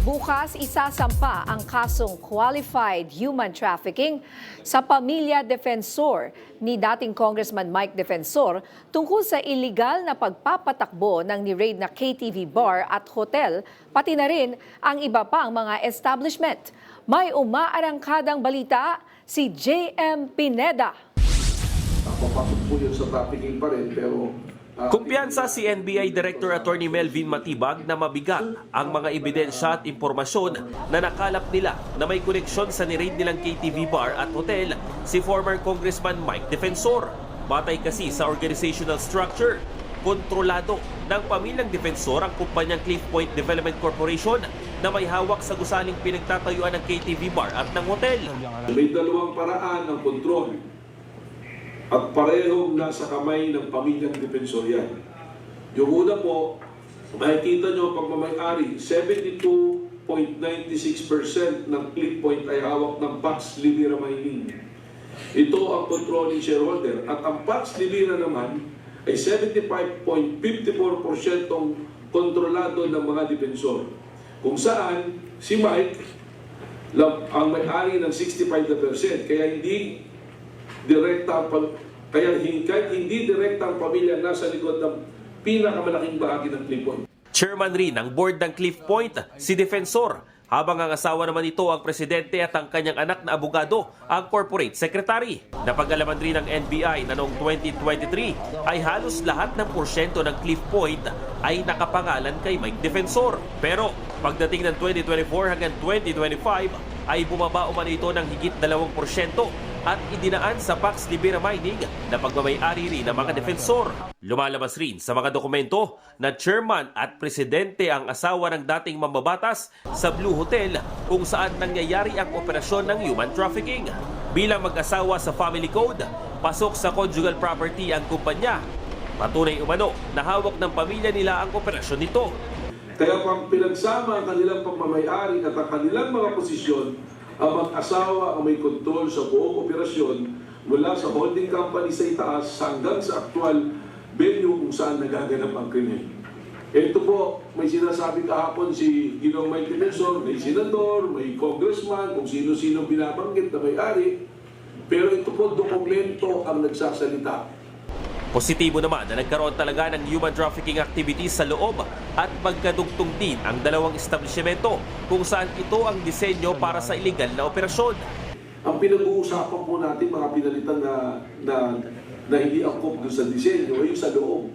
Bukas, isasampa ang kasong qualified human trafficking sa pamilya defensor ni dating Congressman Mike Defensor tungkol sa iligal na pagpapatakbo ng ni-raid na KTV bar at hotel, pati na rin ang iba pang mga establishment. May umaarangkadang balita si JM Pineda. Papasok po yun sa trafficking pa rin, pero Kumpiyansa si NBI Director Attorney Melvin Matibag na mabigat ang mga ebidensya at impormasyon na nakalap nila na may koneksyon sa ni-raid nilang KTV bar at hotel si former Congressman Mike Defensor. Batay kasi sa organizational structure, kontrolado ng pamilyang Defensor ang kumpanyang Cliff Point Development Corporation na may hawak sa gusaling pinagtatayuan ng KTV bar at ng hotel. may dalawang paraan ng kontrol at parehong nasa kamay ng pamilyang Defensor yan. Yung una po, makikita nyo pagmamayari, 72.96% ng Cliff Point ay hawak ng Pax Libera Mining. Ito ang controlling shareholder. At ang Pax Libera naman ay 75.54% kontrolado ng mga Defensor. Kung saan si Mike ang may-ari ng 65%. Kaya hindi kahit hindi direkta ang pamilya nasa likod ng pinakamalaking bahagi ng Cliff Point. Chairman rin ng board ng Cliff Point, si Defensor, habang ang asawa naman ito ang presidente at ang kanyang anak na abogado, ang corporate secretary. Napag-alaman rin ng NBI na noong 2023 ay halos lahat ng porsyento ng Cliff Point ay nakapangalan kay Mike Defensor. Pero pagdating ng 2024 hanggang 2025 ay bumaba umano ito ng higit 2% at idinaan sa Pax Libera Mining na pagmamay-ari rin ng mga Defensor. Lumalabas rin sa mga dokumento na chairman at presidente ang asawa ng dating mambabatas sa Blue Hotel kung saan nangyayari ang operasyon ng human trafficking. Bilang mag-asawa sa Family Code, pasok sa conjugal property ang kumpanya. Patunay umano na hawak ng pamilya nila ang operasyon nito. Kaya pang pinagsama ang kanilang pagmamayari at ang kanilang mga posisyon, ang mag-asawa ang may kontrol sa buong operasyon mula sa holding company sa itaas hanggang sa actual venue kung saan nagaganap ang krimen. Ito po, may sinasabi kahapon si Ginoong Mike Defensor, may senador, may congressman, kung sino-sino binabanggit na may-ari. Pero ito po, dokumento ang nagsasalita. Positibo naman na nagkaroon talaga ng human trafficking activities sa loob at magkadugtong din ang dalawang establishmento kung saan ito ang disenyo para sa iligal na operasyon. Ang pinag-uusapan po natin mga pinalitan na hindi angkop doon sa disenyo ay yung sa loob.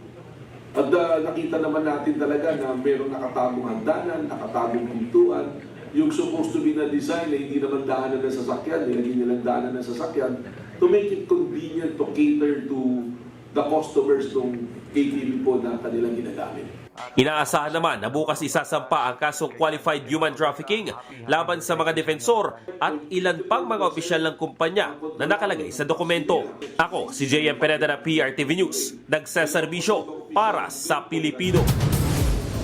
At nakita naman natin talaga na mayroong nakatagong hagdanan, nakatagong pintuan, yung supposed to be na design na hindi naman daanan ng sasakyan, nilagay nilang daanan ng sasakyan to make it convenient to cater to the customers ng KTV po na kanilang ginagamit. Inaasahan naman na bukas isasampa ang kasong qualified human trafficking laban sa mga Defensor at ilan pang mga opisyal ng kumpanya na nakalagay sa dokumento. Ako si JM Pineda na PRTV News, nagsaserbisyo para sa Pilipino.